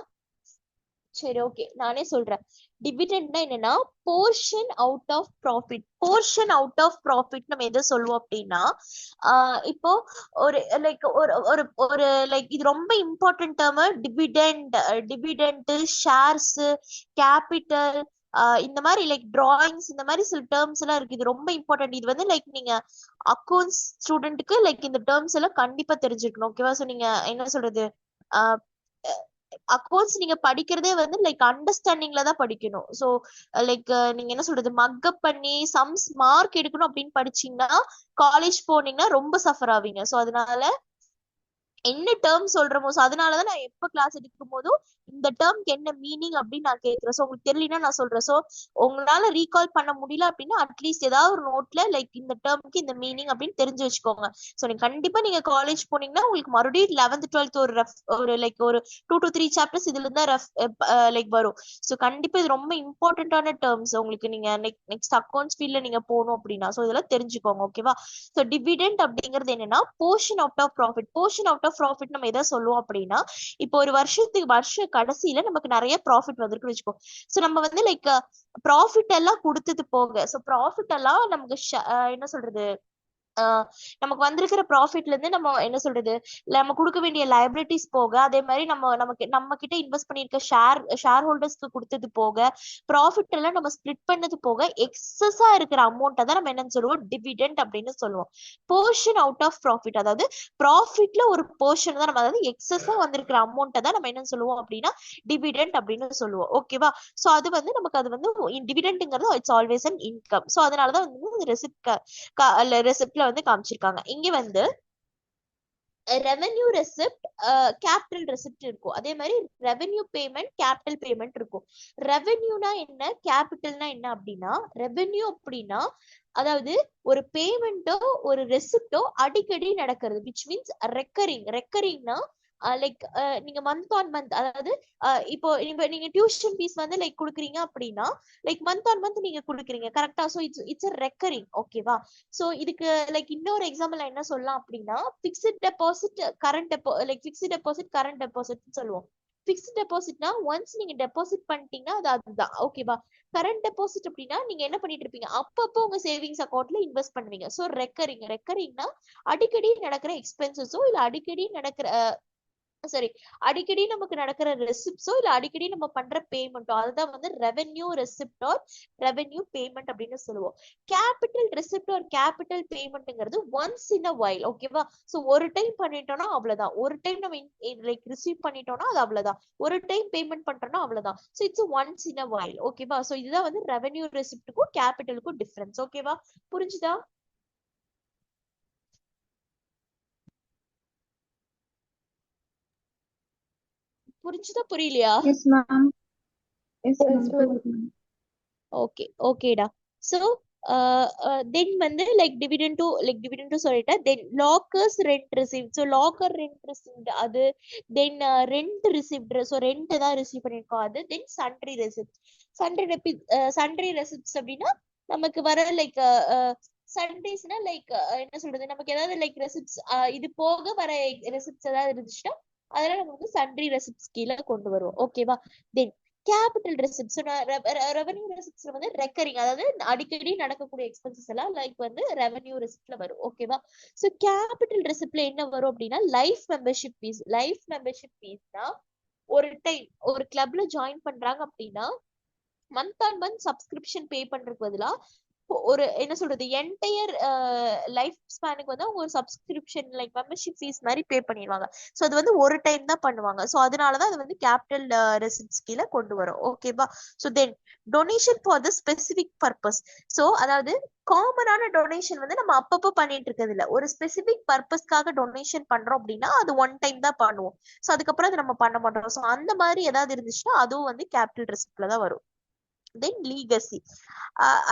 சரி, ஓகே, நானே சொல்றேன். டிவிடெண்ட்னா என்னன்னா portion out of profit. Portion out of profit நம்ம எதை சொல்லுவோம் அப்படின்னா இப்போ ஒரு லைக் ஒரு ஒரு ஒரு லைக் இது ரொம்ப important term. Dividend, shares, capital, இந்த மாதிரி லைக் டிராயிங்ஸ், இந்த மாதிரி சில டேர்ம்ஸ் எல்லாம் இருக்கு. இது ரொம்ப இம்பார்ட்டன்ட். இது வந்து லைக் நீங்க அக்கௌண்ட்ஸ் ஸ்டூடெண்ட்டுக்கு லைக் இந்த டேர்ம்ஸ் எல்லாம் கண்டிப்பா தெரிஞ்சிருக்கணும். ஓகேவா? ஸோ நீங்க என்ன சொல்றது, அக்கௌண்ட்ஸ் நீங்க படிக்கிறதே வந்து லைக் அண்டர்ஸ்டாண்டிங்ல தான் படிக்கணும். ஸோ லைக் நீங்க என்ன சொல்றது, மக்கப் பண்ணி சம்ஸ் மார்க் எடுக்கணும் அப்படின்னு படிச்சீங்கன்னா காலேஜ் போனீங்கன்னா ரொம்ப சஃபர் ஆவீங்க. ஸோ அதனால என்ன டேர்ம் சொல்றோமோ அதனாலதான் நான் எப்ப கிளாஸ் எடுக்கும் போதும் இந்த டேர்ம்க்கு என்ன மீனிங் அப்படின்னு நான் கேட்கிறேன். ஸோ உங்களுக்கு தெரியலன்னா நான் சொல்றேன். ஸோ உங்களால ரீகால் பண்ண முடியல அப்படின்னா அட்லீஸ்ட் ஏதாவது ஒரு நோட்ல லைக் இந்த டேர்ம்க்கு இந்த மீனிங் அப்படின்னு தெரிஞ்சு வச்சுக்கோங்க. ஸோ நீங்க கண்டிப்பா நீங்க காலேஜ் போனீங்கன்னா உங்களுக்கு மறுபடியும் 11th 12th ஒரு லைக் ஒரு 2 to 3 சாப்டர்ஸ் இதுல இருந்தா லைக் வரும். ஸோ கண்டிப்பா இது ரொம்ப இம்பார்ட்டன்டான டேர்ம்ஸ் உங்களுக்கு. நீங்க நெக்ஸ்ட் அக்கௌண்ட்ஸ் ஃபீல்ட்ல நீங்க போகணும் அப்படின்னா ஸோ இதெல்லாம் தெரிஞ்சுக்கோங்க. ஓகேவா? ஸோ டிவிடெண்ட் அப்படிங்கிறது என்னன்னா portion out of profit. Portion out of profit நம்ம எதை சொல்லுவோம் அப்படின்னா இப்போ ஒரு வருஷ கடைசியில நமக்கு நிறைய ப்ராஃபிட் வந்திருக்குன்னு வச்சுக்கோ. சோ நம்ம வந்து லைக் ப்ராஃபிட் எல்லாம் கொடுத்தது போக, சோ ப்ராஃபிட் எல்லாம் நமக்கு என்ன சொல்றது, நமக்கு வந்திருக்கிற ப்ராஃபிட்ல இருந்து நம்ம என்ன சொல்றது, நம்ம கொடுக்க வேண்டிய லைபிலிட்டிஸ் போக, அதே மாதிரி நம்ம கிட்ட இன்வெஸ்ட் பண்ணிருக்க ஷேர் ஹோல்டர்ஸ்க்கு கொடுத்தது போக, ப்ராஃபிட் எல்லாம் நம்ம ஸ்பிளிட் பண்ணது போக எக்ஸஸா இருக்கிற அமௌண்ட்டை தான் நம்ம என்னன்னு சொல்லுவோம், டிவிடெண்ட் அப்படின்னு சொல்லுவோம். போர்ஷன் அவுட் ஆஃப் ப்ராஃபிட், அதாவது ப்ராஃபிட்ல ஒரு போர்ஷன் தான் நம்ம, அதாவது எக்ஸஸா வந்திருக்கிற அமௌண்ட்டை தான் நம்ம என்னன்னு சொல்லுவோம் அப்படின்னா டிவிடெண்ட் அப்படின்னு சொல்லுவோம். ஓகேவா? சோ அது வந்து நமக்கு அது வந்து டிவிடெண்ட்ங்கிறது it's always an income. So அதனாலதான் வந்து ரெசிப்ட்ல வந்து காமிச்சிருக்காங்க. இங்க வந்து ரெவென்யூ ரெசிப்ட், கேபிட்டல் ரெசிப்ட் இருக்கும். அதே மாதிரி ரெவென்யூ பேமெண்ட், கேபிட்டல் பேமெண்ட் இருக்கும். ரெவென்யூனா என்ன, கேபிட்டல்னா என்ன அப்படின்னா, ரெவென்யூ அப்படின்னா அதாவது ஒரு பேமெண்ட்டோ ஒரு ரெசிப்டோ அடிக்கடி நடக்கிறது, விச் மீன்ஸ் ரெக்கரிங்னா லைக் நீங்க மந்த் ஆன் மந்த், அதாவது இப்போ நீங்க டியூஷன் ஃபீஸ் வந்து லைக் கொடுக்குறீங்க அப்படின்னா லைக் மந்த் ஆன் மந்த் நீங்க கொடுக்குறீங்க கரெக்டா. So it's recurring. ஓகேவா? ஸோ இதுக்கு லைக் இன்னொரு எக்ஸாம்பிள் என்ன சொல்லலாம் அப்படின்னா பிக்ஸ்ட் டெபாசிட் கரண்ட் டெபாசிட் சொல்லுவோம். பிக்ஸ்ட் டெபாசிட்னா ஒன்ஸ் நீங்க டெபாசிட் பண்ணிட்டீங்கன்னா அதுதான். ஓகேவா? கரண்ட் டெபாசிட் அப்படின்னா நீங்க என்ன பண்ணிட்டு இருப்பீங்க, அப்பப்போ உங்க சேவிங்ஸ் அக்கௌண்ட்ல இன்வெஸ்ட் பண்ணுவீங்க. ஸோ ரெக்கரிங்னா அடிக்கடி நடக்கிற எக்ஸ்பென்சஸோ இல்ல அடிக்கடி நடக்கிற சாரி, அடிக்கடி நமக்கு நடக்கிற ரெசிப்ட்ஸோ இல்ல அடிக்கடி நம்ம பண்ற பேமெண்ட்டோ அதுதான் வந்து revenue receipt or revenue payment அப்படின்னு சொல்லுவோம். கேபிட்டல் ரெசிப்ட் ஆர் கேபிட்டல் பேமெண்ட்ங்கிறது ஒன்ஸ் இன் அ வைல். ஓகேவா? ஸோ ஒரு டைம் பண்ணிட்டோம்னா அவ்வளவுதான். ஒரு டைம் நம்ம லைக் ரிசீவ் பண்ணிட்டோம்னா அது அவ்வளவுதான். ஒரு டைம் பேமெண்ட் பண்றோம்னா அவ்வளவுதான். So it's once in a while. ஓகேவா? ஸோ இதுதான் வந்து ரெவென்யூ ரெசிப்ட்டுக்கும் கேபிட்டலுக்கும் டிஃபரன்ஸ். ஓகேவா? புரிஞ்சுதா? புரிஞ்சுதா புரியலையா? Yes, ma'am. Yes, ma'am. Okay ஓகேடா. ஸோ தென் வந்து லைக் டிவிடெண்ட் டு சொல்லிட்டேன். Then lockers rent received. So locker rent received அது. Then rent received. So rent தான் ரிசீவ் பண்ணிருக்கோம் அது. Then sundry receipt. Sundry receipts அப்படின்னா நமக்கு வர லைக் சன்ட்ரிஸ்னா லைக் என்ன சொல்றது, நமக்கு ஏதாவது லைக் ரெசிப்ட்ஸ் இது போக வர ரெசிப்ட்ஸ் ஏதாவது இருந்துச்சுன்னா அதெல்லாம் நம்ம வந்து சன்ட்ரி ரெசிப்ட்ஸ் கீழே கொண்டு வருவோம். ஓகேவா? Then capital receipts. ரெவென்யூ ரெசிப்ட்ஸ்ல வந்து ரெக்கரிங், அதாவது அடிக்கடி நடக்கக்கூடிய எக்ஸ்பென்சஸ் எல்லாம் லைக் வந்து ரெவென்யூ ரெசிப்ட்ல வரும். ஓகேவா? சோ கேபிட்டல் ரெசிப்ட்ல என்ன வரும் அப்படின்னா life membership fees. Life membership ஃபீஸ்னா ஒரு டைம் ஒரு கிளப்ல ஜாயின் பண்றாங்க அப்படின்னா month on month subscription pay பண்றதுக்கு பதிலா ஒரு என்ன சொல்றது என்டையர் லைஃப் ஸ்பேனுக்கு வந்து அவங்க ஒரு சப்ஸ்கிரிப்ஷன் லைக் மெம்பர்ஷிப் ஃபீஸ் மாதிரி பே பண்ணிடுவாங்க. ஸோ அது வந்து ஒரு டைம் தான் பண்ணுவாங்க. ஸோ அதனாலதான் அது வந்து கேபிட்டல் ரெசிப்ட்ஸ் கீழே கொண்டு வரும். ஓகேவா? So then donation for the specific purpose. So அதாவது காமனான டொனேஷன் வந்து நம்ம அப்பப்போ பண்ணிட்டு இருக்கிறது இல்ல. ஒரு ஸ்பெசிபிக் பர்பஸ்க்காக டொனேஷன் பண்றோம் அப்படின்னா அது ஒன் டைம் தான் பண்ணுவோம். ஸோ அதுக்கப்புறம் அது நம்ம பண்ண மாட்டோம். ஸோ அந்த மாதிரி ஏதாவது இருந்துச்சுன்னா அதுவும் வந்து கேபிட்டல் ரெசிப்ட்ல தான் வரும். Then legacy.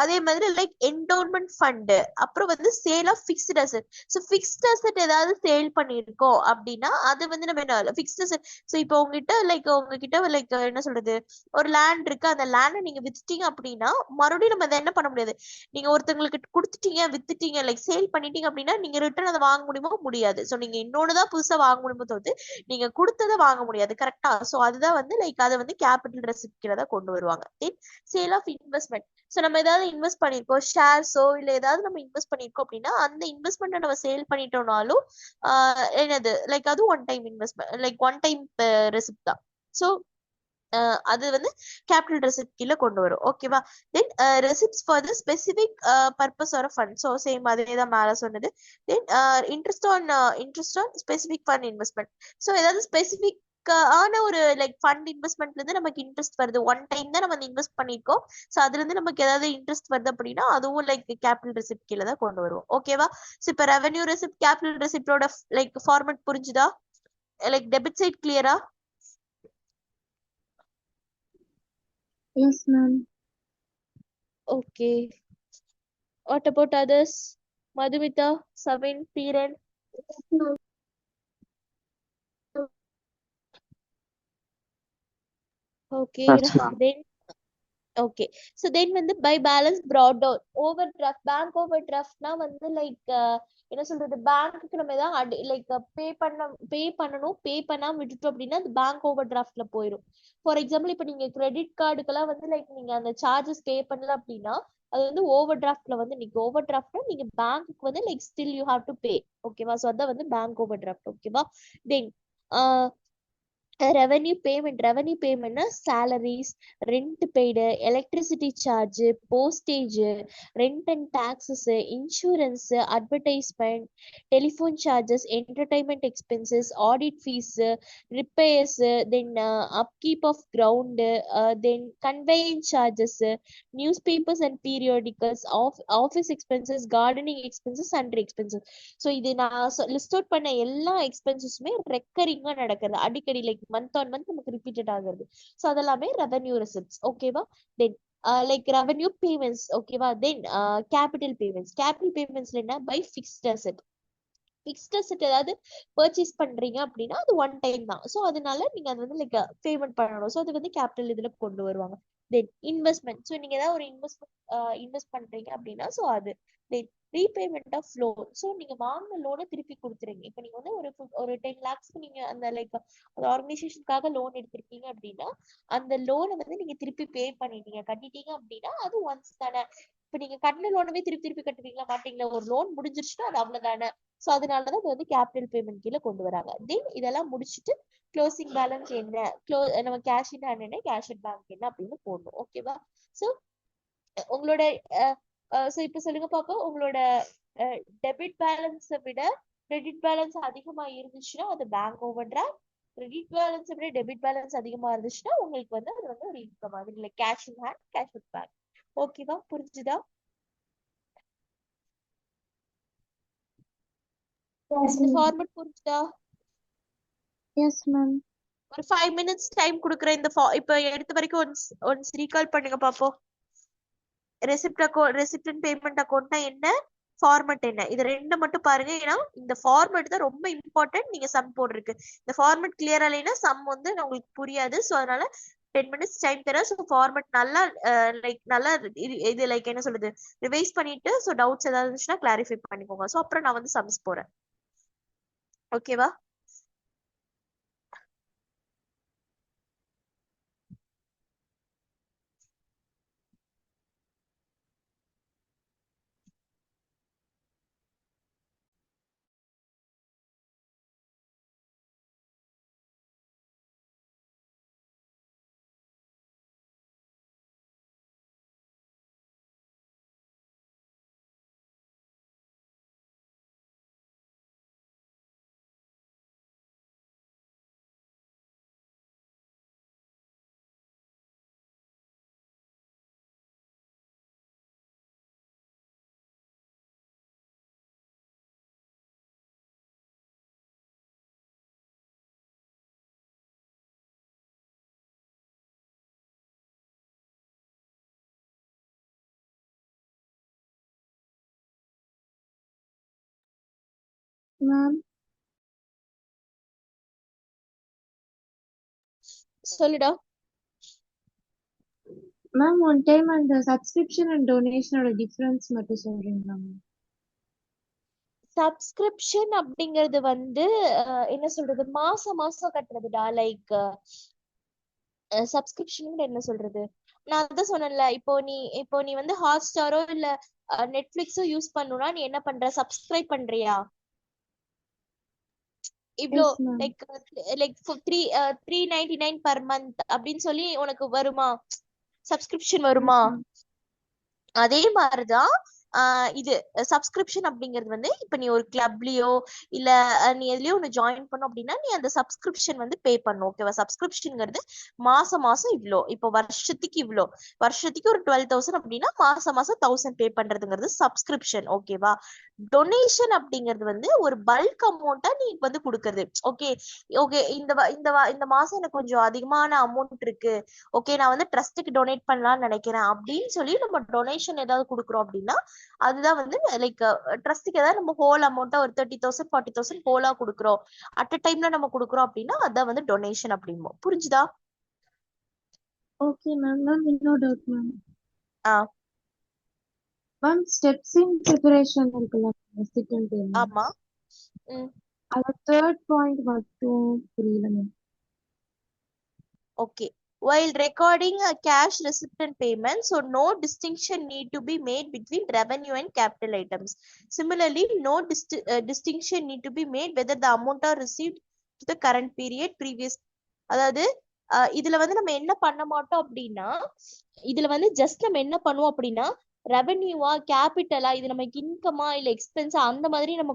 அதே மாதிரி லைக் என்டோன்மெண்ட் ஃபண்ட். அப்புறம் வந்து sale of fixed asset. So fixed asset ஏதாவது சேல் பண்ணிருக்கோம் அப்படின்னா அது வந்து நம்ம என்ன ஃபிக்ஸ்ட் அசெட். ஸோ இப்போ உங்ககிட்ட லைக் என்ன சொல்றது ஒரு லேண்ட் இருக்கு. அந்த லேண்டை நீங்க வித்துட்டீங்க அப்படின்னா மறுபடியும் நம்ம அதை என்ன பண்ண முடியாது. நீங்க ஒருத்தங்களுக்கு கொடுத்துட்டீங்க வித்துட்டீங்க லைக் சேல் பண்ணிட்டீங்க அப்படின்னா நீங்க ரிட்டர்ன் அதை வாங்க முடியுமோ முடியாது. ஸோ நீங்க இன்னொன்னுதான் புதுசா வாங்க முடியுமோ தவிர்த்து நீங்க கொடுத்ததை வாங்க முடியாது. கரெக்டா? ஸோ அதுதான் வந்து லைக் அதை வந்து கேபிட்டல் ரெசிப்ட்ல தான் கொண்டு வருவாங்க. Sale of investment. ஸோ நம்ம ஏதாவது இன்வெஸ்ட் பண்ணிருக்கோம் ஷேர்ஸோ இல்ல ஏதாவது நம்ம இன்வெஸ்ட் பண்ணிருக்கோம் அப்படின்னா அந்த இன்வெஸ்ட்மெண்ட் நம்ம சேல் பண்ணிட்டோம்னாலும் என்னது லைக் அது one time investment like one time receipt தான். ஸோ அது வந்து கேபிட்டல் ரெசிப்ட் கீழே கொண்டு வரும். ஓகேவா? Then receipts for the specific purpose or fund. So same அதே தான் மேல சொன்னது. Then interest on specific fund investment. So ஏதாவது ஸ்பெசிபிக் ஆன ஒரு லைக் ஃபண்ட் இன்வெஸ்ட்மெண்ட்ல இருந்து நமக்கு இன்ட்ரெஸ்ட் வருது. ஒன் டைம் தான் நம்ம இன்வெஸ்ட் பண்ணிருக்கோம். ஸோ அதுல இருந்து நமக்கு ஏதாவது இன்ட்ரெஸ்ட் வருது அப்படின்னா அதுவும் லைக் கேபிட்டல் ரெசிப்ட் கீழே தான் கொண்டு வருவோம். ஓகேவா? ஸோ இப்போ ரெவென்யூ ரெசிப்ட் கேபிட்டல் ரெசிப்டோட லைக் ஃபார்மட் புரிஞ்சுதா? லைக் டெபிட் சைட் கிளியரா? Yes, ma'am. Okay. What about others? Madhumita, Savin, Piran. Okay. Yes, ma'am. Then okay. So then when the by balance brought down overdraft, bank overdraftனா வந்து like என்ன சொல்றது பேங்க்குக்கு நம்ம ஏதாவது like பே பண்ணணும் பே பண்ணாம விட்டுட்டோம் அப்படின்னா அது பேங்க் ஓவர் டிராஃப்ட்ல போயிடும். ஃபார் எக்ஸாம்பிள் இப்போ நீங்க கிரெடிட் கார்டுக்கெல்லாம் வந்து லைக் நீங்க அந்த சார்ஜஸ் பே பண்ணல அப்படின்னா அது வந்து ஓவர் டிராஃப்ட்ல வந்து நீங்க ஓவர் டிராஃப்ட்னா நீங்க பேங்க்குக்கு வந்து like still you have to pay. ஓகேவா? ஸோ அதான் வந்து பேங்க் ஓவர் டிராஃப்ட். ஓகேவா? தென் ரெவென்யூ பேமெண்ட்னா salaries, rent paid, electricity charge, postage, rent and taxes, insurance, advertisement, telephone charges, entertainment expenses, audit fees, repairs, then upkeep of ground, then conveyance charges, newspapers and periodicals, office expenses, gardening expenses, sundry expenses. So இது நான் list out பண்ண எல்லா எக்ஸ்பென்சஸுமே ரெக்கரிங்கா நடக்கிறது. அடிக்கடி like month on month நமக்கு repeated ஆகுறது. So அதெல்லாமே ரெவென்யூ ரெசிப்ட்ஸ். ஓகேவா? Then like revenue payments. ஓகேவா? தென் கேபிட்டல் பேமெண்ட்ஸ்ல என்ன buy fixed asset. Fixed asset ஏதாவது பர்ச்சேஸ் பண்றீங்க அப்படின்னா அது ஒன் டைம் தான். ஸோ அதனால நீங்க அது வந்து லைக் பேமெண்ட் பண்ணணும். ஸோ அது வந்து கேபிட்டல் இதுல கொண்டு வருவாங்க. தென் இன்வெஸ்ட்மெண்ட். ஸோ நீங்க ஏதாவது ஒரு இன்வெஸ்ட் பண்றீங்க அப்படின்னா ஸோ அது. தென் ரீபேமெண்ட் ஆஃப் லோன். ஸோ நீங்க வாங்கின லோனை திருப்பி கொடுத்துருங்க. இப்போ நீங்க வந்து ஒரு 10 lakhsக்கு நீங்க அந்த லைக் ஒரு ஆர்கனைசேஷனுக்காக லோன் எடுத்திருக்கீங்க அப்படின்னா அந்த லோனை வந்து நீங்க திருப்பி பே பண்ணிட்டீங்க கட்டிட்டீங்க அப்படின்னா அது ஒன்ஸ் தானே. இப்ப நீங்க கட்டின லோனவே திருப்பி திருப்பி கட்டுவீங்களா மாட்டீங்களா? ஒரு லோன் முடிஞ்சிருச்சுன்னா அது அவ்வளவுதானே. சோ அதனாலதான் இது வந்து கேபிட்டல் பேமெண்ட் கீழே கொண்டு வராங்க. தென் இதெல்லாம் முடிச்சுட்டு க்ளோசிங் பேலன்ஸ் என்ன, நம்ம கேஷ் இன் ஹேண்ட் என்ன, கேஷ் அட் பேங்க் என்ன அப்படின்னு போடணும். ஓகேவா? சோ உங்களோட சோ இப்ப சொல்லுங்க பாப்போம், உங்களோட டெபிட் பேலன்ஸை விட கிரெடிட் பேலன்ஸ் அதிகமா இருந்துச்சுன்னா அது பேங்க் ஓவர் டிராஃப்ட். கிரெடிட் பேலன்ஸை விட டெபிட் பேலன்ஸ் அதிகமா இருந்துச்சுன்னா உங்களுக்கு வந்து அது வந்து ஒரு இன்கம் மாதிரி இல்லை, cash in hand, cash at bank. ஓகேவா? புரிஞ்சுதா? Yes, இந்த ma'am. ஃபார்மட் புரிஞ்சுதா? Yes, ma'am. ஒரு 5 minutes டைம் கொடுக்குறேன். இந்த இப்ப எடுத்த வரைக்கும் ஒன்ஸ் ரீகால் பண்ணுங்க பாப்போம். Receipt account, receipt and payment அக்கௌண்ட்னா என்ன, ஃபார்மட் என்ன, இது ரெண்டு மட்டும் பாருங்க. ஏன்னா இந்த ஃபார்மட் தான் ரொம்ப இம்பார்ட்டன்ட் நீங்க சம் போடுறதுக்கு. இந்த ஃபார்மட் கிளியர் இல்லைன்னா சம் வந்து உங்களுக்கு புரியாது. ஸோ அதனால 10 minutes டைம் தரேன். ஸோ ஃபார்மட் நல்லா லைக் நல்லா இது லைக் என்ன சொல்றது, ரிவைஸ் பண்ணிட்டு ஸோ டவுட்ஸ் ஏதாவது இருந்துச்சுன்னா கிளாரிஃபை பண்ணிக்கோங்க. ஸோ அப்புறம் நான் வந்து சம்ஸ் போறேன். ஓகேவா? Ma'am. சொல்லுடா. Ma'am, one time அந்த subscription and donation ஓட difference மட்டும் சொல்றீங்களா ma'am? சப்ஸ்கிரிப்ஷன் அப்படிங்கிறது வந்து என்ன சொல்றது, மாசம் மாசம் கட்டுறதுடா. லைக் சப்ஸ்கிரிப்ஷன் என்ன சொல்றது, நான் அதான் சொன்னேன்ல, இப்போ நீ வந்து ஹாட் ஸ்டாரோ இல்ல நெட்ஃபிளிக்ஸோ யூஸ் பண்ணணும்னா நீ என்ன பண்ற, சப்ஸ்கிரைப் பண்றியா? இவ்ளோ Yes, ma'am. Like like 399 per month அப்படின்னு சொல்லி உனக்கு வருமா, சப்ஸ்கிரிப்ஷன் Yes, வருமா? ma'am. அதே மாதிரிதான் இது சப்ஸ்கிரிப்ஷன் அப்படிங்கிறது வந்து இப்ப நீ ஒரு கிளப்லயோ இல்ல நீ எதுலயோ ஒண்ணு ஜாயின் பண்ணும் அப்படின்னா நீ அந்த சப்ஸ்கிரிப்ஷன் வந்து பே பண்ணும். ஓகேவா? சப்ஸ்கிரிப்ஷன்ங்கிறது மாசம் மாசம் இவ்ளோ, இப்போ வருஷத்துக்கு இவ்ளோ, வருஷத்துக்கு ஒரு 12,000 அப்படின்னா மாசம் மாசம் 1000 பே பண்றதுங்கிறது சப்ஸ்கிரிப்ஷன். ஓகேவா? டொனேஷன் அப்படிங்கிறது வந்து ஒரு பல்க் அமௌண்ட்டா நீ வந்து கொடுக்கறது. ஓகே ஓகே, இந்த மாசம் எனக்கு கொஞ்சம் அதிகமான அமௌண்ட் இருக்கு, ஓகே நான் வந்து ட்ரஸ்ட்டுக்கு டொனேட் பண்ணலாம்னு நினைக்கிறேன் அப்படின்னு சொல்லி நம்ம டொனேஷன் ஏதாவது கொடுக்குறோம் அப்படின்னா அதுதான் வந்து லைக் ட்ரஸ்ட்டுக்கு ஏதாவது நம்ம ஹோல் அமௌண்ட்டா ஒரு 30,000 40,000 ஹோலா கொடுக்குறோம், அட் அ டைம்ல நம்ம கொடுக்குறோம் அப்படின்னா அதான் வந்து டொனேஷன் அப்படிம்போம். புரிஞ்சுதா? Okay, ma'am. Ma'am, no doubt, ma'am. Ah Ma'am, steps in preparation இருக்குல்ல receipt and payment. ஆமா. அது third point மட்டும் புரியல ma'am. Okay. While recording a cash receipt and payment, so no distinction need to be made between revenue and capital items. Similarly, no distinction need to be made whether the amount are received to the current period, previous. அதாவது இதுல வந்து நம்ம என்ன பண்ண மாட்டோம் அப்படின்னா, இதுல வந்து ஜஸ்ட் நம்ம என்ன பண்ணுவோம் அப்படின்னா ரெவென்யூவா கேபிட்டலா இது நமக்கு இன்கமா இல்ல எக்ஸ்பென்ஸா அந்த மாதிரி நம்ம